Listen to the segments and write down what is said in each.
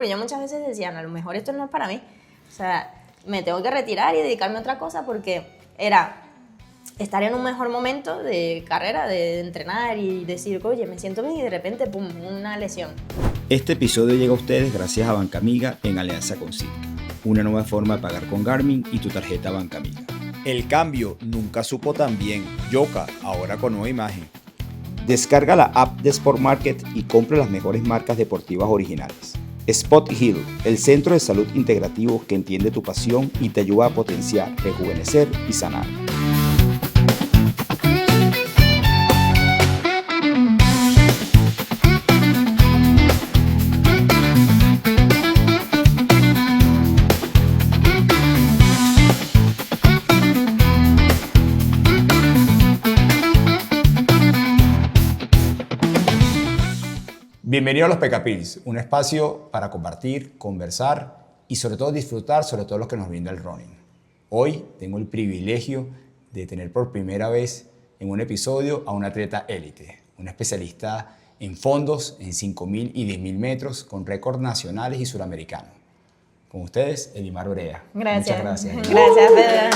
Yo muchas veces decía, no, a lo mejor esto no es para mí. O sea, me tengo que retirar y dedicarme a otra cosa porque era estar en un mejor momento de carrera, de entrenar y decir, oye, me siento bien y de repente, pum, una lesión. Este episodio llega a ustedes gracias a Bancamiga en alianza con Silk, una nueva forma de pagar con Garmin y tu tarjeta Bancamiga. El cambio nunca supo tan bien. Yoka, ahora con nueva imagen. Descarga la app de Sport Market y compra las mejores marcas deportivas originales. Spot Heal, el centro de salud integrativo que entiende tu pasión y te ayuda a potenciar, rejuvenecer y sanar. Bienvenido a los Pecapils, un espacio para compartir, conversar y sobre todo disfrutar sobre todo lo que nos brinda el running. Hoy tengo el privilegio de tener por primera vez en un episodio a un atleta élite, un especialista en fondos en 5.000 y 10.000 metros con récords nacionales y suramericanos. Con ustedes, Edimar Orea. Gracias. Muchas gracias. Gracias, Pedro.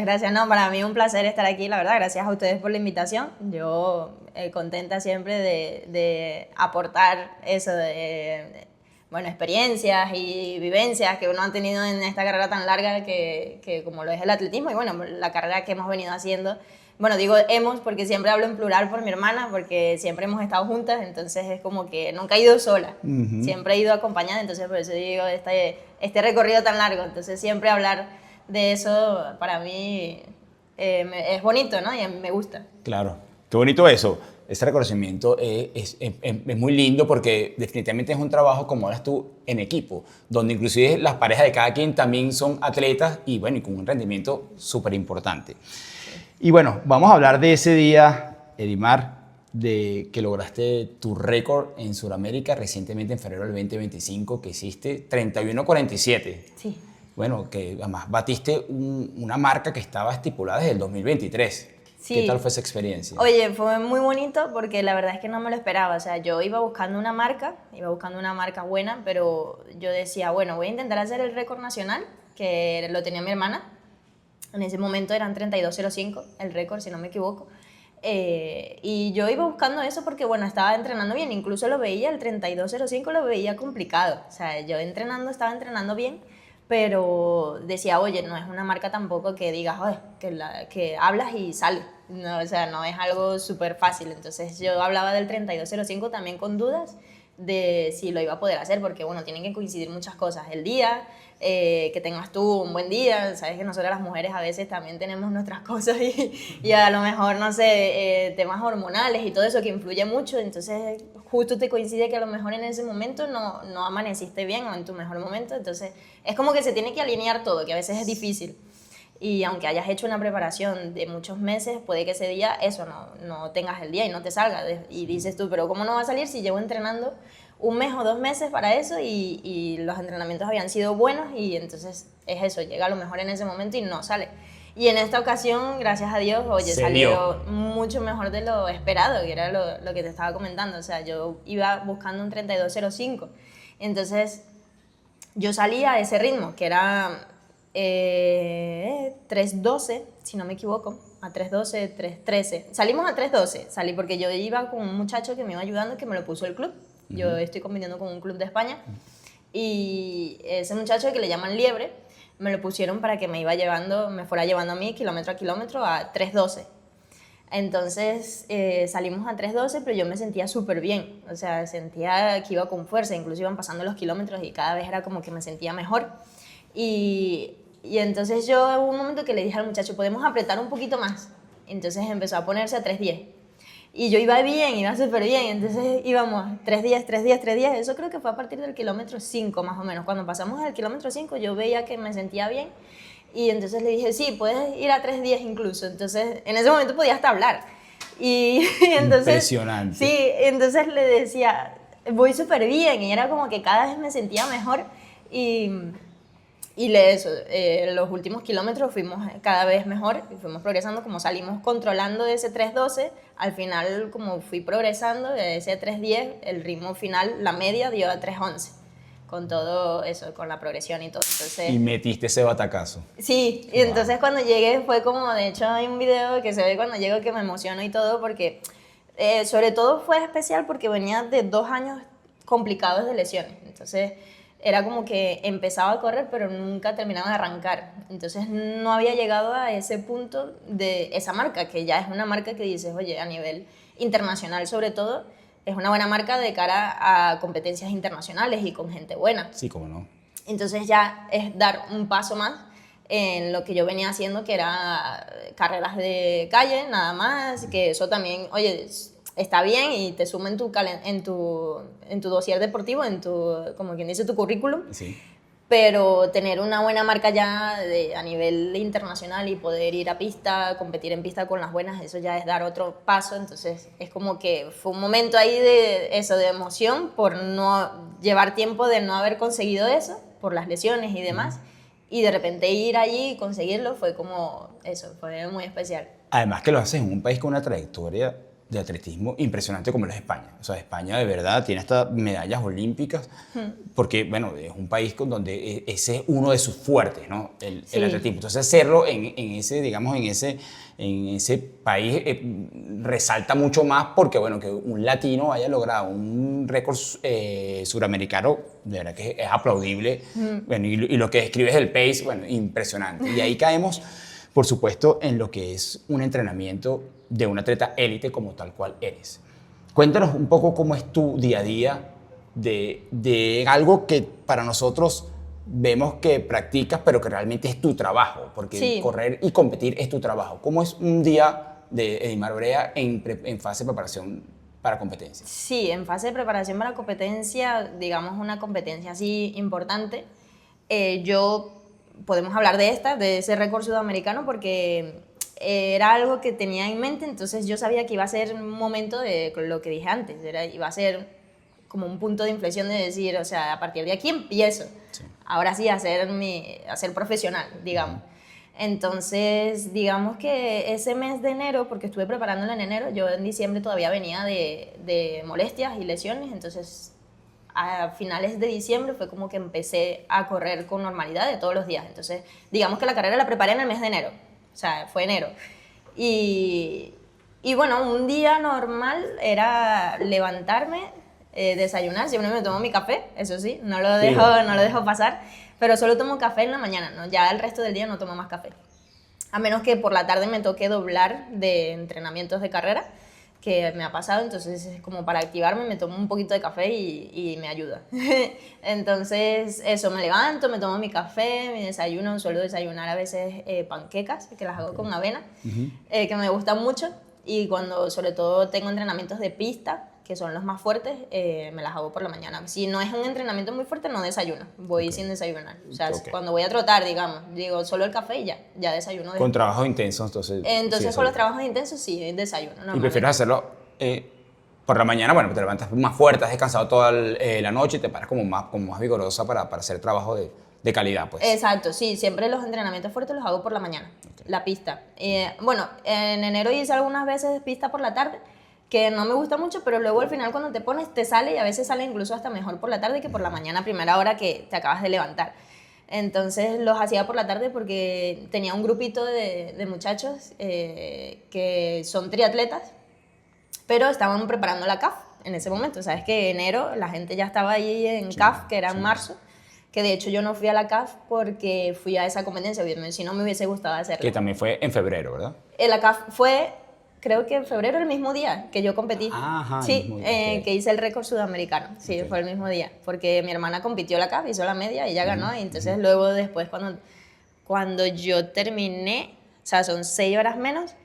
Gracias. No, para mí es un placer estar aquí, la verdad. Gracias a ustedes por la invitación. Yo contenta siempre de aportar eso bueno, experiencias y vivencias que uno ha tenido en esta carrera tan larga que como lo es el atletismo y bueno, la carrera que hemos venido haciendo. Bueno, digo hemos porque siempre hablo en plural por mi hermana, porque siempre hemos estado juntas, entonces es como que nunca he ido sola, siempre he ido acompañada, entonces por eso digo este recorrido tan largo, entonces siempre hablar de eso para mí es bonito, ¿no? Y me gusta. Claro, qué bonito eso. Ese reconocimiento es muy lindo porque definitivamente es un trabajo, como hablas tú, en equipo, donde inclusive las parejas de cada quien también son atletas y bueno, y con un rendimiento súper importante. Y bueno, vamos a hablar de ese día, Edimar, de que lograste tu récord en Sudamérica recientemente en febrero del 2025, que hiciste 31:47. Sí. Bueno, que además batiste una marca que estaba estipulada desde el 2023. Sí. ¿Qué tal fue esa experiencia? Oye, fue muy bonito porque la verdad es que no me lo esperaba. O sea, yo iba buscando una marca buena, pero yo decía, bueno, voy a intentar hacer el récord nacional, que lo tenía mi hermana. En ese momento eran 32:05 el récord, si no me equivoco. Y yo iba buscando eso porque, bueno, estaba entrenando bien. Incluso lo veía, el 32:05 lo veía complicado. O sea, yo estaba entrenando bien, pero decía, oye, no es una marca tampoco que digas, oye, que hablas y sale. No, o sea, no es algo súper fácil. Entonces yo hablaba del 32:05 también con dudas de si lo iba a poder hacer, porque bueno, tienen que coincidir muchas cosas. El día, que tengas tú un buen día, sabes que nosotras las mujeres a veces también tenemos nuestras cosas y a lo mejor, no sé, temas hormonales y todo eso que influye mucho, entonces justo te coincide que a lo mejor en ese momento no amaneciste bien o en tu mejor momento, entonces es como que se tiene que alinear todo, que a veces es difícil. Y aunque hayas hecho una preparación de muchos meses, puede que ese día eso no tengas el día y no te salga. Y dices tú, pero ¿cómo no va a salir si llevo entrenando un mes o 2 meses para eso y los entrenamientos habían sido buenos? Y entonces es eso, llega a lo mejor en ese momento y no sale. Y en esta ocasión, gracias a Dios, oye, salió mucho mejor de lo esperado, que era lo que te estaba comentando. O sea, yo iba buscando un 32:05. Entonces, yo salía a ese ritmo, que era 3:12, si no me equivoco, a 3:12, 3:13. Salimos a 3:12, salí porque yo iba con un muchacho que me iba ayudando, que me lo puso el club. Yo estoy compitiendo con un club de España y ese muchacho que le llaman Liebre, me lo pusieron para que me fuera llevando a mí kilómetro a kilómetro a 3:12. Entonces salimos a 3:12, pero yo me sentía súper bien, o sea, sentía que iba con fuerza, incluso iban pasando los kilómetros y cada vez era como que me sentía mejor. Y entonces yo hubo un momento que le dije al muchacho, ¿podemos apretar un poquito más? Entonces empezó a ponerse a 3:10. Y yo iba bien, iba súper bien, entonces íbamos 3:10, 3:10, 3:10. Eso creo que fue a partir del kilómetro 5 más o menos. Cuando pasamos al kilómetro 5 yo veía que me sentía bien y entonces le dije, sí, puedes ir a 3:10 incluso. Entonces en ese momento podía hasta hablar. Y entonces, impresionante. Sí, entonces le decía, voy súper bien y era como que cada vez me sentía mejor y Eso, los últimos kilómetros fuimos cada vez mejor, y fuimos progresando, como salimos controlando de ese 3:12, al final como fui progresando de ese 3:10, el ritmo final, la media dio a 3:11, con todo eso, con la progresión y todo. Entonces, Y metiste ese batacazo. sí, y entonces cuando llegué fue como, de hecho hay un video que se ve cuando llego que me emociono y todo, porque sobre todo fue especial porque venía de 2 años complicados de lesiones, entonces era como que empezaba a correr pero nunca terminaba de arrancar, entonces no había llegado a ese punto de esa marca, que ya es una marca que dices, oye, a nivel internacional sobre todo, es una buena marca de cara a competencias internacionales y con gente buena. Sí, cómo no. Entonces ya es dar un paso más en lo que yo venía haciendo, que era carreras de calle, nada más, que eso también, oye, está bien y te suma en tu dossier deportivo, como quien dice, tu currículum, Sí. pero tener una buena marca ya a nivel internacional y poder ir a pista, competir en pista con las buenas, eso ya es dar otro paso. Entonces es como que fue un momento ahí de emoción por no llevar tiempo de no haber conseguido eso, por las lesiones y demás, y de repente ir allí y conseguirlo fue como eso, fue muy especial. Además que lo haces en un país con una trayectoria de atletismo impresionante como lo es España. O sea, España de verdad tiene hasta medallas olímpicas porque, bueno, es un país donde ese es uno de sus fuertes, ¿no? El atletismo. Entonces, hacerlo en ese, digamos, en ese país resalta mucho más porque, bueno, que un latino haya logrado un récord suramericano, de verdad que es aplaudible. Bueno, y lo que describes del pace, bueno, impresionante. Y ahí caemos, por supuesto, en lo que es un entrenamiento de un atleta élite como tal cual eres. Cuéntanos un poco cómo es tu día a día de algo que para nosotros vemos que practicas, pero que realmente es tu trabajo, porque sí, correr y competir es tu trabajo. ¿Cómo es un día de Edimar Brea en fase de preparación para competencia? Sí, en fase de preparación para competencia, digamos una competencia así importante, podemos hablar de ese récord sudamericano, porque era algo que tenía en mente, entonces yo sabía que iba a ser un momento de lo que dije antes, iba a ser como un punto de inflexión de decir, o sea, a partir de aquí empiezo, sí, ahora sí a ser profesional, digamos. Entonces, digamos que ese mes de enero, porque estuve preparándolo en enero, yo en diciembre todavía venía de molestias y lesiones, entonces a finales de diciembre fue como que empecé a correr con normalidad de todos los días. Entonces, digamos que la carrera la preparé en el mes de enero, o sea, fue enero. Y bueno, un día normal era levantarme, desayunar, siempre me tomo mi café, eso sí, no lo dejo pasar, pero solo tomo café en la mañana, ¿no? Ya el resto del día no tomo más café. A menos que por la tarde me toque doblar de entrenamientos de carrera, que me ha pasado, entonces es como para activarme, me tomo un poquito de café y me ayuda. Entonces eso, me levanto, me tomo mi café, mi desayuno, suelo desayunar a veces panquecas, que las hago con avena, que me gustan mucho, y cuando sobre todo tengo entrenamientos de pista, que son los más fuertes, me las hago por la mañana. Si no es un entrenamiento muy fuerte, no desayuno, voy sin desayunar. O sea, cuando voy a trotar, digo, solo el café y ya desayuno. Con trabajos intensos, entonces... Entonces, sí, con los trabajos intensos, sí, desayuno. ¿Y prefieres hacerlo por la mañana? Bueno, te levantas más fuerte, has descansado toda la noche y te paras como más vigorosa para hacer trabajo de calidad, pues. Exacto, sí, siempre los entrenamientos fuertes los hago por la mañana, la pista. Bueno, en enero hice algunas veces pista por la tarde, que no me gusta mucho, pero luego al final cuando te pones te sale, y a veces sale incluso hasta mejor por la tarde que por la mañana a primera hora que te acabas de levantar. Entonces los hacía por la tarde porque tenía un grupito de muchachos que son triatletas, pero estaban preparando la CAF en ese momento. Sabes que enero la gente ya estaba ahí en CAF, que era en marzo, que de hecho yo no fui a la CAF porque fui a esa competencia, si no me hubiese gustado hacerla. Que también fue en febrero, ¿verdad? La CAF fue... Creo que en febrero, el mismo día que yo competí. Ajá, sí, que hice el récord sudamericano. Sí, fue el mismo día. Porque mi hermana compitió la CAF, hizo la media y ella ganó. Y entonces luego después cuando yo terminé, o sea, son 6 horas menos, o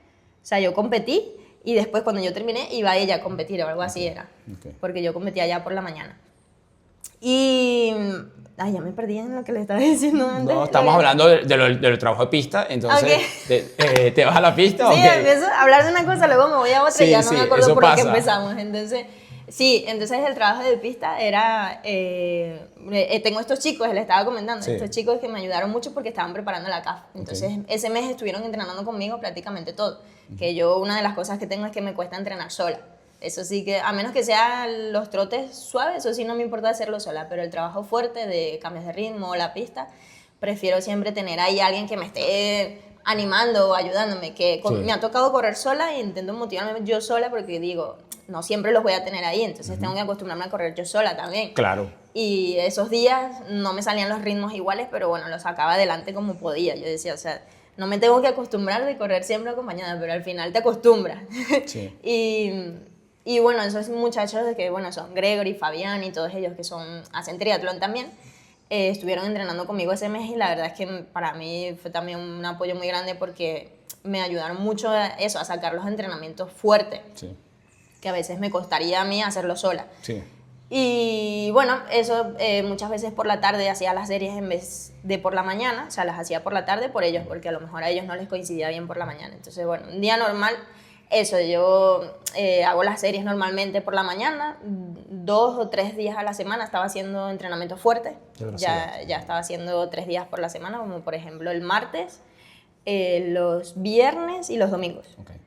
sea, yo competí y después cuando yo terminé iba ella a competir o algo así era. Porque yo competía ya por la mañana. Y... Ay, ya me perdí en lo que le estaba diciendo antes. No, estamos hablando del trabajo de pista, entonces, ¿te vas a la pista? Sí, empiezo a hablar de una cosa, luego me voy a otra y ya no me acuerdo por qué empezamos. Entonces, Sí, entonces el trabajo de pista era, tengo estos chicos, les estaba comentando, Sí. estos chicos que me ayudaron mucho porque estaban preparando la CAF. Entonces ese mes estuvieron entrenando conmigo prácticamente todo. Que yo una de las cosas que tengo es que me cuesta entrenar sola. Eso sí que, a menos que sean los trotes suaves, eso sí no me importa hacerlo sola, pero el trabajo fuerte de cambios de ritmo, la pista, prefiero siempre tener ahí alguien que me esté animando o ayudándome, que Sí. me ha tocado correr sola e intento motivarme yo sola porque digo, no siempre los voy a tener ahí, entonces tengo que acostumbrarme a correr yo sola también. Claro. Y esos días no me salían los ritmos iguales, pero bueno, los sacaba adelante como podía. Yo decía, o sea, no me tengo que acostumbrar de correr siempre acompañada, pero al final te acostumbras. Sí. y bueno, esos muchachos que, bueno, son Gregory, Fabián y todos ellos que hacen triatlón también, estuvieron entrenando conmigo ese mes y la verdad es que para mí fue también un apoyo muy grande porque me ayudaron mucho a eso, a sacar los entrenamientos fuertes, Sí. que a veces me costaría a mí hacerlo sola. Sí. Y bueno, eso muchas veces por la tarde hacía las series en vez de por la mañana, o sea, las hacía por la tarde por ellos, porque a lo mejor a ellos no les coincidía bien por la mañana. Entonces, bueno, un día normal, eso, yo hago las series normalmente por la mañana, 2 o 3 días a la semana estaba haciendo entrenamiento fuerte, ya estaba haciendo 3 días por la semana, como por ejemplo el martes, los viernes y los domingos. Okay.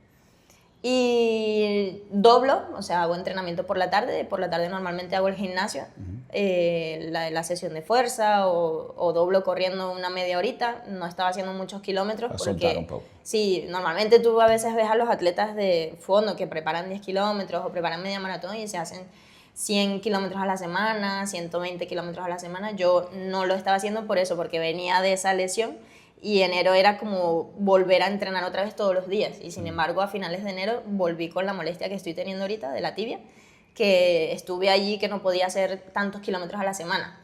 Y doblo, o sea, hago entrenamiento por la tarde normalmente hago el gimnasio, la sesión de fuerza o doblo corriendo una media horita, no estaba haciendo muchos kilómetros A soltar porque un poco. sí, normalmente tú a veces ves a los atletas de fondo que preparan 10 kilómetros o preparan media maratón y se hacen 100 kilómetros a la semana, 120 kilómetros a la semana, yo no lo estaba haciendo por eso, porque venía de esa lesión. Y enero era como volver a entrenar otra vez todos los días. Y sin embargo, a finales de enero volví con la molestia que estoy teniendo ahorita de la tibia, que estuve allí que no podía hacer tantos kilómetros a la semana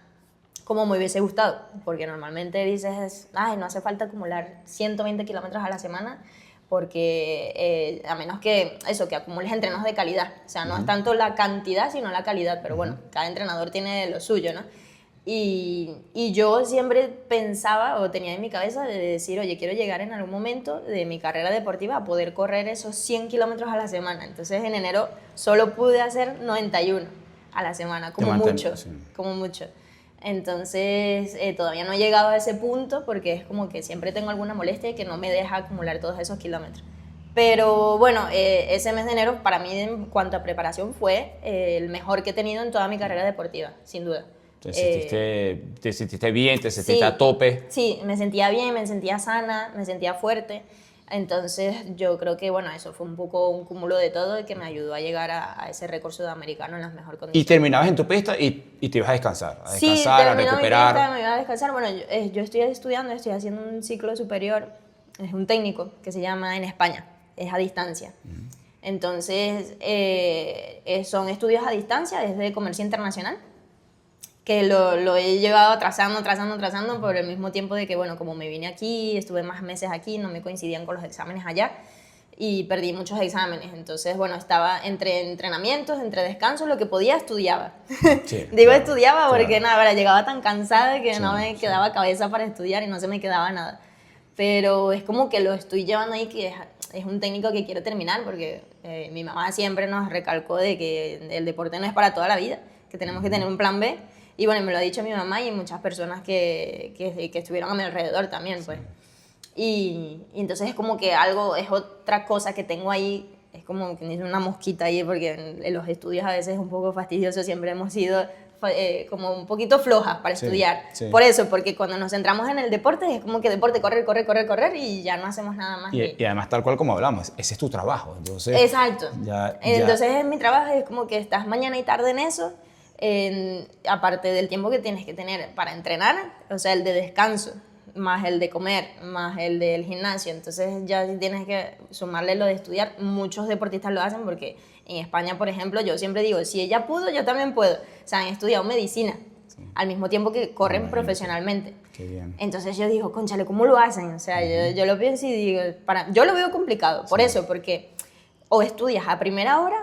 como me hubiese gustado. Porque normalmente dices, ay, no hace falta acumular 120 kilómetros a la semana porque a menos que eso, que acumules entrenos de calidad. O sea, no es tanto la cantidad, sino la calidad. Pero bueno, cada entrenador tiene lo suyo, ¿no? Y yo siempre pensaba o tenía en mi cabeza de decir, oye, quiero llegar en algún momento de mi carrera deportiva a poder correr esos 100 kilómetros a la semana. Entonces en enero solo pude hacer 91 a la semana, como mucho, sí. como mucho. Entonces todavía no he llegado a ese punto porque es como que siempre tengo alguna molestia que no me deja acumular todos esos kilómetros. Pero bueno, ese mes de enero para mí en cuanto a preparación fue el mejor que he tenido en toda mi carrera deportiva, sin duda. Te sentiste bien, te sentiste Sí, a tope. Sí, me sentía bien, me sentía sana, me sentía fuerte. Entonces yo creo que bueno, eso fue un poco un cúmulo de todo y que me ayudó a llegar a ese récord sudamericano en las mejores Y condiciones. terminabas en tu pista y te ibas a descansar. A Sí, descansar, a terminó mi recuperar. pista, me iba a descansar. Bueno, yo estoy estudiando, estoy haciendo un ciclo superior, es un técnico que se llama en España, es a distancia. Entonces son estudios a distancia, es de comercio internacional, que lo he llevado trazando por el mismo tiempo de que, bueno, como me vine aquí, estuve más meses aquí, no me coincidían con los exámenes allá y perdí muchos exámenes. Entonces, bueno, estaba entre entrenamientos, entre descansos, lo que podía estudiaba. Sí, Digo claro, estudiaba porque claro. nada, ahora llegaba tan cansada que Sí, no me sí. quedaba cabeza para estudiar y no se me quedaba nada. Pero es como que lo estoy llevando ahí, que es un técnico que quiero terminar porque mi mamá siempre nos recalcó de que el deporte no es para toda la vida, que tenemos que tener un plan B. Y bueno, me lo ha dicho mi mamá y muchas personas que estuvieron a mi alrededor también, pues. Y entonces es como que algo, es otra cosa que tengo ahí, es como que es una mosquita ahí, porque en los estudios a veces es un poco fastidioso, siempre hemos sido como un poquito flojas para Sí, estudiar. sí. Por eso, porque cuando nos centramos en el deporte, es como que deporte, correr, correr, correr, correr, y ya no hacemos nada más. Y además, tal cual como hablamos, ese es tu trabajo. Entonces, Exacto. ya- Entonces en mi trabajo es como que estás mañana y tarde en eso, aparte del tiempo que tienes que tener para entrenar, o sea, el de descanso, más el de comer, más el del gimnasio. Entonces ya tienes que sumarle lo de estudiar. Muchos deportistas lo hacen porque en España, por ejemplo, yo siempre digo, si ella pudo, yo también puedo. O sea, han estudiado medicina al mismo tiempo que corren Imagínate. profesionalmente. Qué bien. Entonces yo digo, cónchale, ¿cómo lo hacen? O sea, yo lo pienso y digo, yo lo veo complicado, por eso, porque o estudias a primera hora,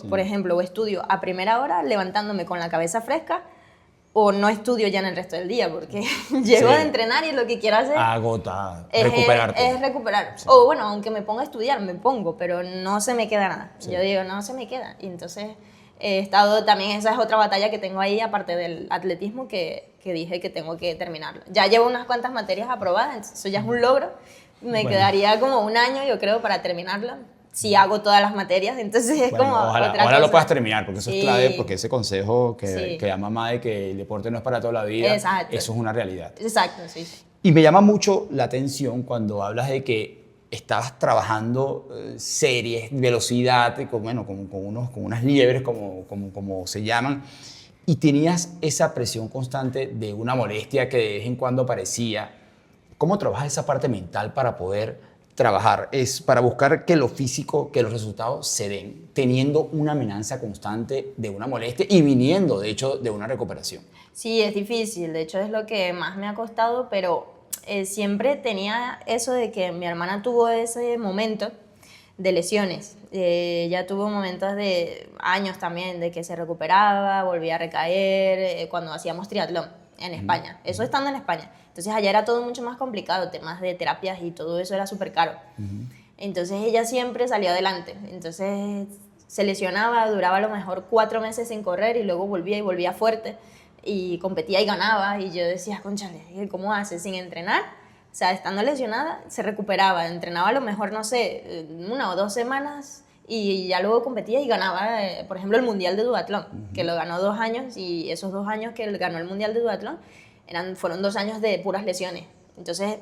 por ejemplo, o estudio a primera hora levantándome con la cabeza fresca, o no estudio ya en el resto del día, porque llego Sí. de entrenar y lo que quiero hacer Agota, es recuperarte. es recuperar. O bueno, aunque me ponga a estudiar, me pongo, pero no se me queda nada. Sí. Yo digo, no se me queda. Y entonces he estado también, esa es otra batalla que tengo ahí, aparte del atletismo, que dije que tengo que terminarlo. Ya llevo unas cuantas materias aprobadas, entonces eso ya es un logro. Me quedaría como un año, yo creo, para terminarlo. Si hago todas las materias, entonces es como ojalá, otra ojalá cosa. lo puedas terminar, porque eso Sí. es clave, porque ese consejo Sí. que da mamá de que el deporte no es para toda la vida, Exacto. eso es una realidad. Exacto, sí. Y me llama mucho la atención cuando hablas de que estabas trabajando series, velocidad, bueno, con unas liebres, como se llaman, y tenías esa presión constante de una molestia que de vez en cuando aparecía. ¿Cómo trabajas esa parte mental para poder trabajar? Es para buscar que lo físico, que los resultados se den, teniendo una amenaza constante de una molestia y viniendo, de hecho, de una recuperación. Sí, es difícil, de hecho es lo que más me ha costado, pero siempre tenía eso de que mi hermana tuvo ese momento de lesiones. Ella tuvo momentos de años también de que se recuperaba, volvía a recaer, cuando hacíamos triatlón en España, eso estando en España. Entonces allá era todo mucho más complicado, temas de terapias y todo eso era súper caro. Entonces ella siempre salió adelante, entonces se lesionaba, duraba a lo mejor 4 meses sin correr y luego volvía y volvía fuerte y competía y ganaba y yo decía, cónchale, ¿cómo hace sin entrenar? O sea, estando lesionada se recuperaba, entrenaba a lo mejor, no sé, 1 o 2 semanas y ya luego competía y ganaba, por ejemplo, el Mundial de Duatlón, que lo ganó 2 años y esos 2 años que ganó el Mundial de Duatlón fueron 2 años de puras lesiones. Entonces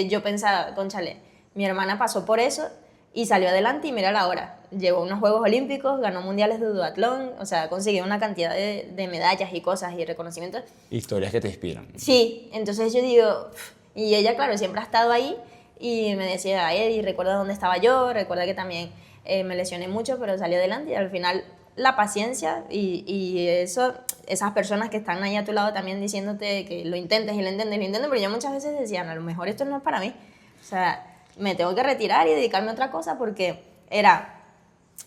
yo pensaba, cónchale, mi hermana pasó por eso y salió adelante y mira la hora. Llegó a unos Juegos Olímpicos, ganó mundiales de duatlón, o sea, consiguió una cantidad de medallas y cosas y reconocimientos. Historias que te inspiran. Sí, entonces yo digo, y ella, claro, siempre ha estado ahí y me decía, Eddie, recuerda dónde estaba yo, recuerda que también me lesioné mucho, pero salí adelante y al final la paciencia y eso, esas personas que están ahí a tu lado también diciéndote que lo intentes y lo intentes, pero yo muchas veces decía, a lo mejor esto no es para mí, o sea, me tengo que retirar y dedicarme a otra cosa porque era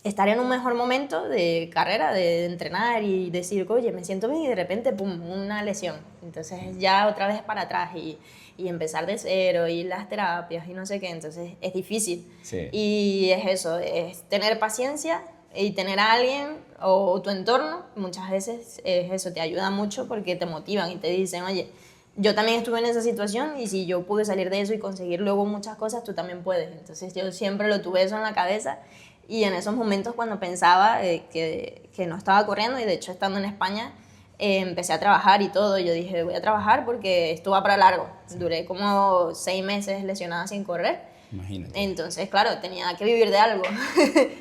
estar en un mejor momento de carrera, de entrenar y decir, oye, me siento bien y de repente, pum, una lesión. Entonces ya otra vez para atrás y empezar de cero y las terapias y no sé qué, entonces es difícil. Sí. Y es eso, es tener paciencia y tener a alguien o tu entorno, muchas veces es eso, te ayuda mucho porque te motivan y te dicen, oye, yo también estuve en esa situación y si yo pude salir de eso y conseguir luego muchas cosas, tú también puedes. Entonces yo siempre lo tuve eso en la cabeza y en esos momentos cuando pensaba que no estaba corriendo y de hecho estando en España empecé a trabajar y todo, yo dije voy a trabajar porque esto va para largo. Sí. Duré como 6 meses lesionada sin correr. Imagínate. Entonces, claro, tenía que vivir de algo.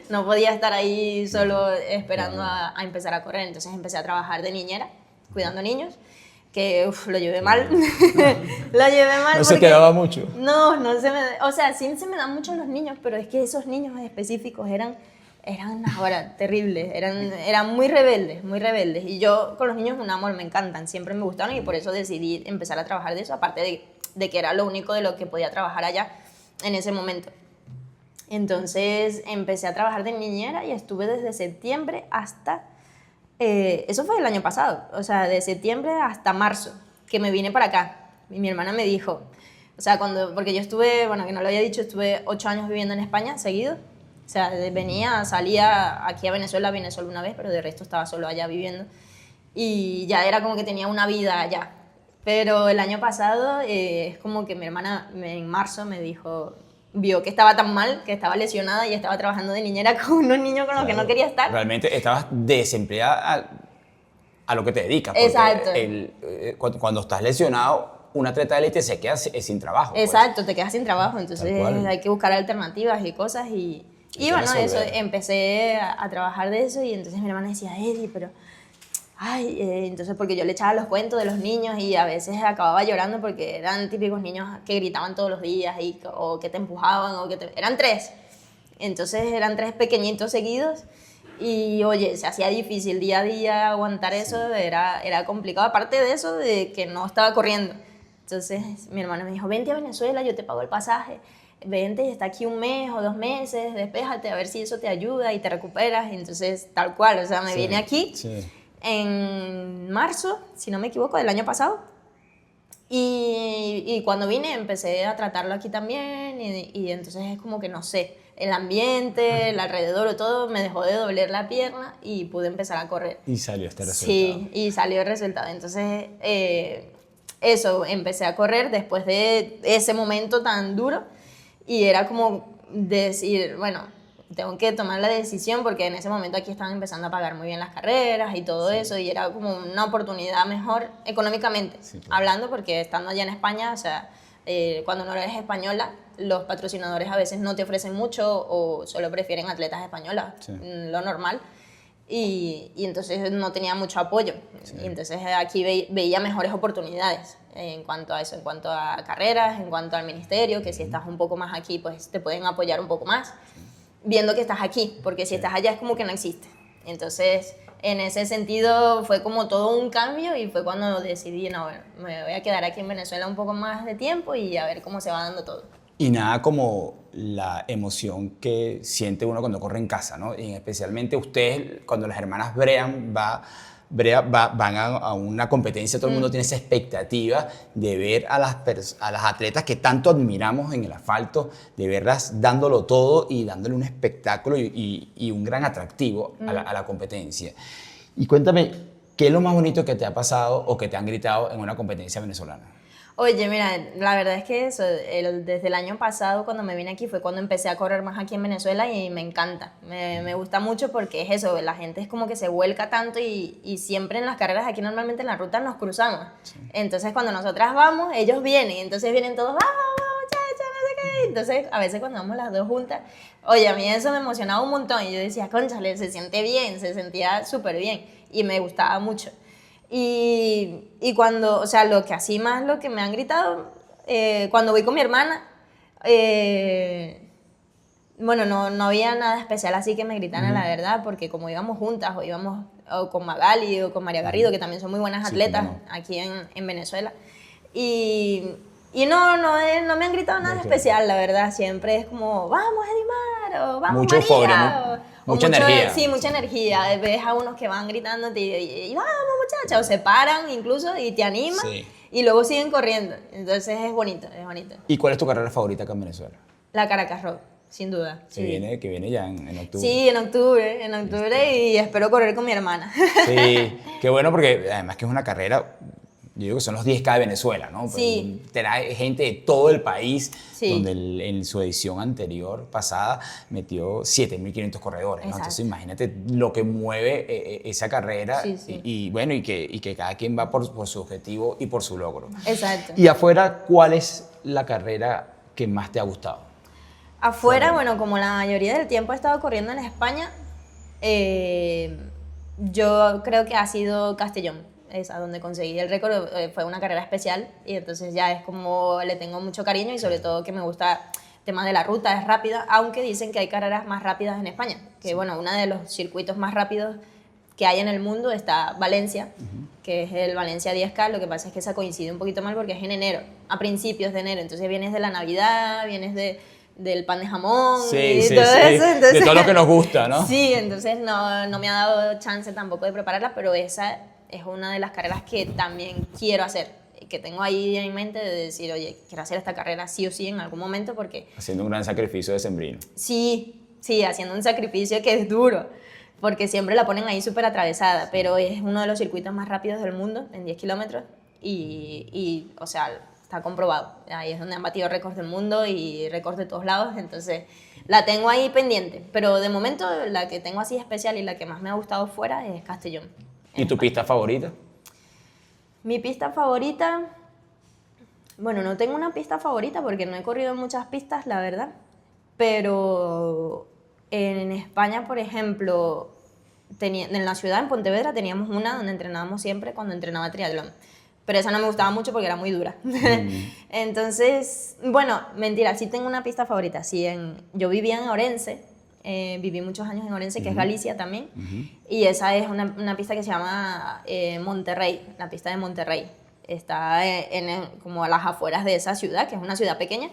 No podía estar ahí solo esperando a empezar a correr. Entonces empecé a trabajar de niñera, cuidando niños. Que lo llevé mal. Lo llevé mal. No se te daba mucho. No se me... O sea, sí se me dan mucho los niños, pero es que esos niños específicos eran ahora terribles, eran muy rebeldes, muy rebeldes. Y yo con los niños un amor, me encantan, siempre me gustaron y por eso decidí empezar a trabajar de eso, aparte de que era lo único de lo que podía trabajar allá en ese momento. Entonces empecé a trabajar de niñera y estuve desde septiembre hasta... eso fue el año pasado, o sea, de septiembre hasta marzo, que me vine para acá. Y mi hermana me dijo, o sea, porque yo estuve, bueno, que no lo había dicho, estuve 8 años viviendo en España seguido. O sea, salía aquí a Venezuela, vine solo una vez, pero de resto estaba solo allá viviendo. Y ya era como que tenía una vida allá. Pero el año pasado es como que mi hermana en marzo me dijo, vio que estaba tan mal, que estaba lesionada y estaba trabajando de niñera con unos niños con los que no quería estar. Realmente estabas desempleada a lo que te dedicas. Exacto. Cuando estás lesionado, un atleta de élite se queda sin trabajo. Exacto, te quedas sin trabajo, entonces hay que buscar alternativas y cosas y bueno, eso, empecé a trabajar de eso y entonces mi hermana decía, Eddie, pero... Ay, entonces porque yo le echaba los cuentos de los niños y a veces acababa llorando porque eran típicos niños que gritaban todos los días o que te empujaban eran 3, entonces eran 3 pequeñitos seguidos y oye, se hacía difícil día a día aguantar eso, era complicado, aparte de eso de que no estaba corriendo. Entonces mi hermana me dijo, vente a Venezuela, yo te pago el pasaje, vente y está aquí 1 mes o 2 meses, despéjate a ver si eso te ayuda y te recuperas. Y entonces tal cual, o sea, me vine aquí en marzo, si no me equivoco, del año pasado. Y cuando vine empecé a tratarlo aquí también y entonces es como que no sé, el ambiente, el alrededor o todo me dejó de doler la pierna y pude empezar a correr. Y salió este resultado. Sí, y salió el resultado. Entonces, eso, empecé a correr después de ese momento tan duro y era como decir, bueno, tengo que tomar la decisión porque en ese momento aquí estaban empezando a pagar muy bien las carreras y todo eso y era como una oportunidad mejor económicamente, hablando, porque estando allá en España, o sea, cuando no eres española, los patrocinadores a veces no te ofrecen mucho o solo prefieren atletas españolas, lo normal. Y entonces no tenía mucho apoyo. Y entonces aquí veía mejores oportunidades en cuanto a eso, en cuanto a carreras, en cuanto al ministerio, que si estás un poco más aquí, pues te pueden apoyar un poco más, viendo que estás aquí, porque si estás allá es como que no existe. Entonces, en ese sentido fue como todo un cambio y fue cuando decidí, no, bueno, me voy a quedar aquí en Venezuela un poco más de tiempo y a ver cómo se va dando todo. Y nada como la emoción que siente uno cuando corre en casa, ¿no? Y especialmente ustedes, cuando las hermanas van a una competencia, todo el mundo tiene esa expectativa de ver a las atletas que tanto admiramos en el asfalto, de verlas dándolo todo y dándole un espectáculo y un gran atractivo a la competencia. Y cuéntame, ¿qué es lo más bonito que te ha pasado o que te han gritado en una competencia venezolana? Oye, mira, la verdad es que eso, desde el año pasado cuando me vine aquí fue cuando empecé a correr más aquí en Venezuela y me encanta, me gusta mucho porque es eso, la gente es como que se vuelca tanto y siempre en las carreras aquí normalmente en la ruta nos cruzamos, entonces cuando nosotras vamos, ellos vienen, entonces vienen todos, vamos muchachos, no sé qué, entonces a veces cuando vamos las dos juntas, oye, a mí eso me emocionaba un montón y yo decía, cónchale, se siente bien, se sentía súper bien y me gustaba mucho. Y cuando, o sea, lo que me han gritado, cuando voy con mi hermana, bueno, no había nada especial así que me gritaran, la verdad, porque como íbamos juntas, o íbamos o con Magali o con María Garrido, que también son muy buenas atletas aquí en Venezuela, y no me han gritado nada especial, la verdad, siempre es como, vamos Edimar, o vamos mucho María, euforia, mucha energía. Sí, mucha energía, ves a unos que van gritándote y vamos muchacha, o se paran incluso y te animan y luego siguen corriendo, entonces es bonito, es bonito. ¿Y cuál es tu carrera favorita acá en Venezuela? La Caracas Rock, sin duda. Que viene ya en octubre. Sí, en octubre y espero correr con mi hermana. Sí, qué bueno porque además que es una carrera, yo digo que son los 10K de Venezuela, ¿no? Sí. Trae gente de todo el país, Sí. donde en su edición anterior, pasada, metió 7.500 corredores, ¿no? Entonces imagínate lo que mueve esa carrera y bueno, y que cada quien va por su objetivo y por su logro. Exacto. Y afuera, ¿cuál es la carrera que más te ha gustado? Afuera, bueno, como la mayoría del tiempo he estado corriendo en España, yo creo que ha sido Castellón. Es a donde conseguí el récord, fue una carrera especial y entonces ya es como le tengo mucho cariño y sobre todo que me gusta el tema de la ruta, es rápida, aunque dicen que hay carreras más rápidas en España, que bueno, uno de los circuitos más rápidos que hay en el mundo está Valencia, que es el Valencia 10K, lo que pasa es que esa coincide un poquito mal porque es en enero, a principios de enero, entonces vienes de la Navidad, vienes del pan de jamón y todo eso. Entonces, de todo lo que nos gusta, ¿no? Sí, entonces no me ha dado chance tampoco de prepararla, pero esa es una de las carreras que también quiero hacer, que tengo ahí en mente de decir, oye, quiero hacer esta carrera sí o sí en algún momento porque... Haciendo un gran sacrificio de sembrino. Sí, haciendo un sacrificio que es duro, porque siempre la ponen ahí súper atravesada, pero es uno de los circuitos más rápidos del mundo, en 10 kilómetros, y o sea, está comprobado. Ahí es donde han batido récords del mundo y récords de todos lados, entonces la tengo ahí pendiente, pero de momento la que tengo así especial y la que más me ha gustado fuera es Castellón. ¿Y tu pista favorita? Mi pista favorita, bueno, no tengo una pista favorita porque no he corrido en muchas pistas, la verdad, pero en España, por ejemplo, en la ciudad, en Pontevedra, teníamos una donde entrenábamos siempre cuando entrenaba triatlón, pero esa no me gustaba mucho porque era muy dura. Entonces, bueno, mentira, sí tengo una pista favorita. Sí, yo vivía en Orense, viví muchos años en Orense, que es Galicia también, y esa es una pista que se llama Monterrey, la pista de Monterrey. Está como a las afueras de esa ciudad, que es una ciudad pequeña,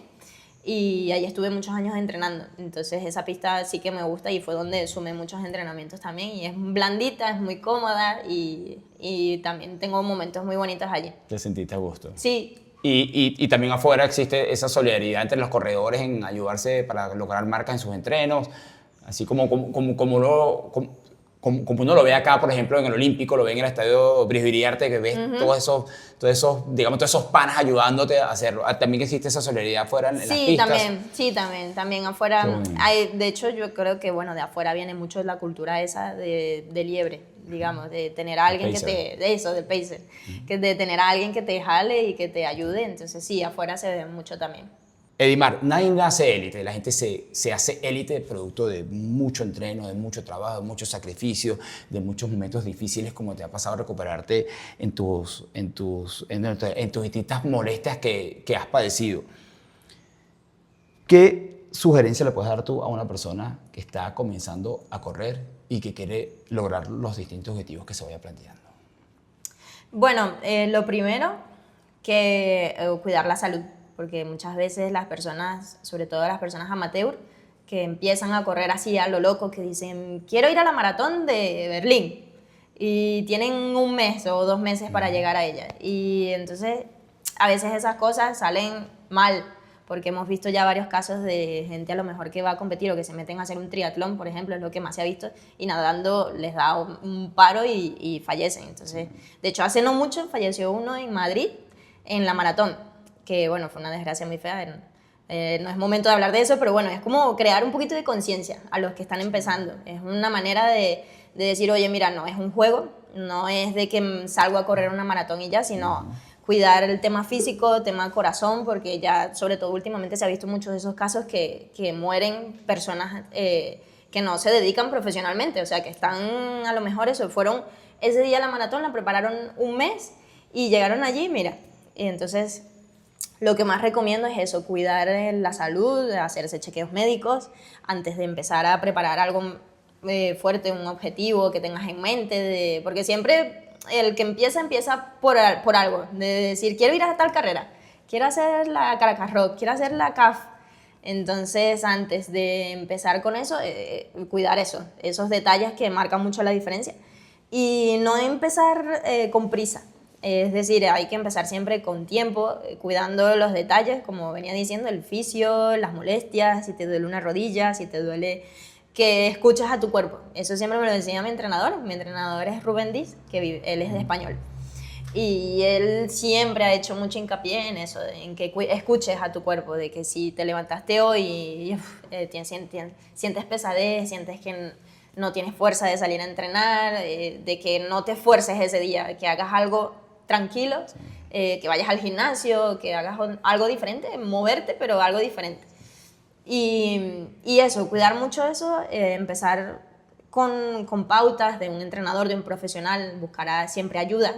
y ahí estuve muchos años entrenando. Entonces esa pista sí que me gusta y fue donde sumé muchos entrenamientos también, y es blandita, es muy cómoda y también tengo momentos muy bonitos allí. ¿Te sentiste a gusto? Sí, Y también afuera existe esa solidaridad entre los corredores en ayudarse para lograr marcas en sus entrenos, así como uno lo ve acá, por ejemplo, en el Olímpico, lo ve en el Estadio Bris Biriarte, que ves todos esos panas ayudándote a hacerlo. También existe esa solidaridad afuera en las pistas. También afuera. Bueno. De hecho, yo creo que, bueno, de afuera viene mucho la cultura esa de liebre, digamos, de tener a alguien del pacer, que de tener a alguien que te jale y que te ayude. Entonces, sí, afuera se ve mucho también. Edimar, nadie nace élite, la gente se hace élite producto de mucho entreno, de mucho trabajo, de mucho sacrificio, de muchos momentos difíciles como te ha pasado recuperarte en tus distintas molestias que has padecido. ¿Qué sugerencia le puedes dar tú a una persona que está comenzando a correr y que quiere lograr los distintos objetivos que se vaya planteando? Bueno, lo primero, que cuidar la salud. Porque muchas veces las personas, sobre todo las personas amateur, que empiezan a correr así a lo loco, que dicen, quiero ir a la maratón de Berlín, y tienen 1 mes o 2 meses para llegar a ella. Y entonces, a veces esas cosas salen mal, porque hemos visto ya varios casos de gente a lo mejor que va a competir o que se meten a hacer un triatlón, por ejemplo, es lo que más se ha visto, y nadando les da un paro y fallecen. Entonces, de hecho, hace no mucho falleció uno en Madrid en la maratón, que bueno, fue una desgracia muy fea, no es momento de hablar de eso, pero bueno, es como crear un poquito de conciencia a los que están empezando, es una manera de decir, oye, mira, no es un juego, no es de que salgo a correr una maratón y ya, sino cuidar el tema físico, tema corazón, porque ya, sobre todo últimamente se ha visto muchos de esos casos que mueren personas que no se dedican profesionalmente, o sea, que están, a lo mejor eso, fueron ese día a la maratón, la prepararon 1 mes y llegaron allí, mira, y entonces lo que más recomiendo es eso, cuidar la salud, hacerse chequeos médicos antes de empezar a preparar algo fuerte, un objetivo que tengas en mente, porque siempre el que empieza por algo, de decir, quiero ir a tal carrera, quiero hacer la Caracas Rock, quiero hacer la CAF. Entonces, antes de empezar con eso, cuidar esos detalles que marcan mucho la diferencia. Y no empezar con prisa. Es decir, hay que empezar siempre con tiempo, cuidando los detalles, como venía diciendo, el fisio, las molestias, si te duele una rodilla, si te duele, que escuches a tu cuerpo. Eso siempre me lo enseña mi entrenador. Mi entrenador es Rubén Diz, él es de español. Y él siempre ha hecho mucho hincapié en eso, en que escuches a tu cuerpo, de que si te levantaste hoy y sientes pesadez, sientes que no tienes fuerza de salir a entrenar, de que no te esfuerces ese día, que hagas algo tranquilo, que vayas al gimnasio, que hagas algo diferente, moverte, pero algo diferente. Y eso, cuidar mucho eso, empezar con pautas de un entrenador, de un profesional, buscar siempre ayuda,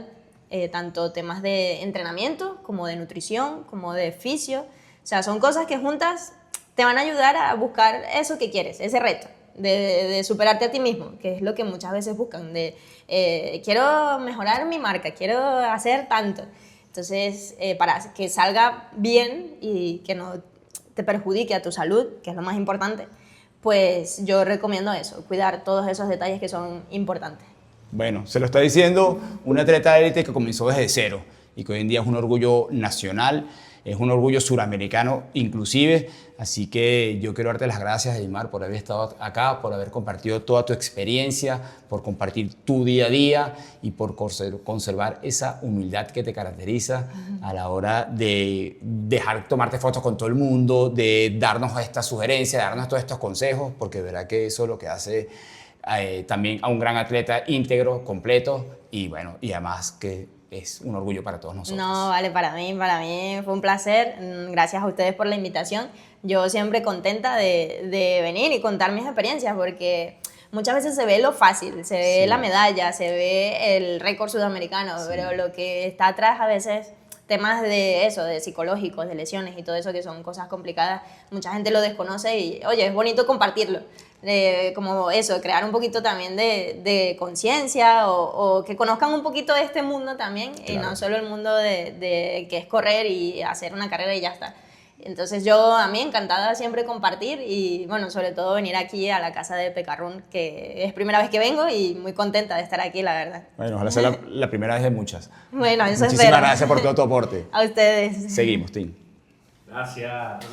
tanto temas de entrenamiento, como de nutrición, como de fisio. O sea, son cosas que juntas te van a ayudar a buscar eso que quieres, ese reto, de superarte a ti mismo, que es lo que muchas veces buscan, quiero mejorar mi marca, quiero hacer tanto. Entonces, para que salga bien y que no te perjudique a tu salud, que es lo más importante, pues yo recomiendo eso, cuidar todos esos detalles que son importantes. Bueno, se lo está diciendo un atleta de élite que comenzó desde cero y que hoy en día es un orgullo nacional, es un orgullo suramericano inclusive, así que yo quiero darte las gracias, Edimar, por haber estado acá, por haber compartido toda tu experiencia, por compartir tu día a día y por conservar esa humildad que te caracteriza a la hora de tomarte fotos con todo el mundo, de darnos estas sugerencias, de darnos todos estos consejos, porque verá que eso es lo que hace también a un gran atleta íntegro, completo y bueno, y además que es un orgullo para todos nosotros. No, vale, para mí fue un placer. Gracias a ustedes por la invitación. Yo siempre contenta de venir y contar mis experiencias, porque muchas veces se ve lo fácil, se ve la medalla, se ve el récord sudamericano, pero lo que está atrás a veces, temas de eso, de psicológicos, de lesiones y todo eso, que son cosas complicadas, mucha gente lo desconoce y, oye, es bonito compartirlo. Como eso, crear un poquito también de conciencia o que conozcan un poquito de este mundo también, claro. Y no solo el mundo de que es correr y hacer una carrera y ya está. Entonces yo, a mí encantada siempre compartir y bueno, sobre todo venir aquí a la casa de Pecarrún, que es primera vez que vengo y muy contenta de estar aquí, la verdad. Bueno, ojalá sea la primera vez de muchas. Bueno, eso Muchísimas espero. gracias por todo tu aporte. A ustedes. Seguimos, Tim. Gracias.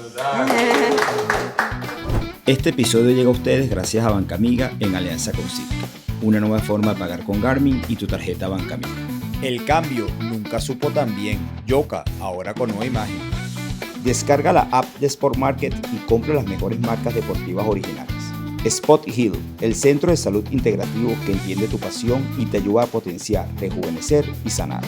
Este episodio llega a ustedes gracias a Bancamiga en alianza con Cívica, una nueva forma de pagar con Garmin y tu tarjeta Bancamiga. El cambio nunca supo tan bien. Yoka, ahora con nueva imagen. Descarga la app de Sport Market y compra las mejores marcas deportivas originales. Spot Heal, el centro de salud integrativo que entiende tu pasión y te ayuda a potenciar, rejuvenecer y sanar.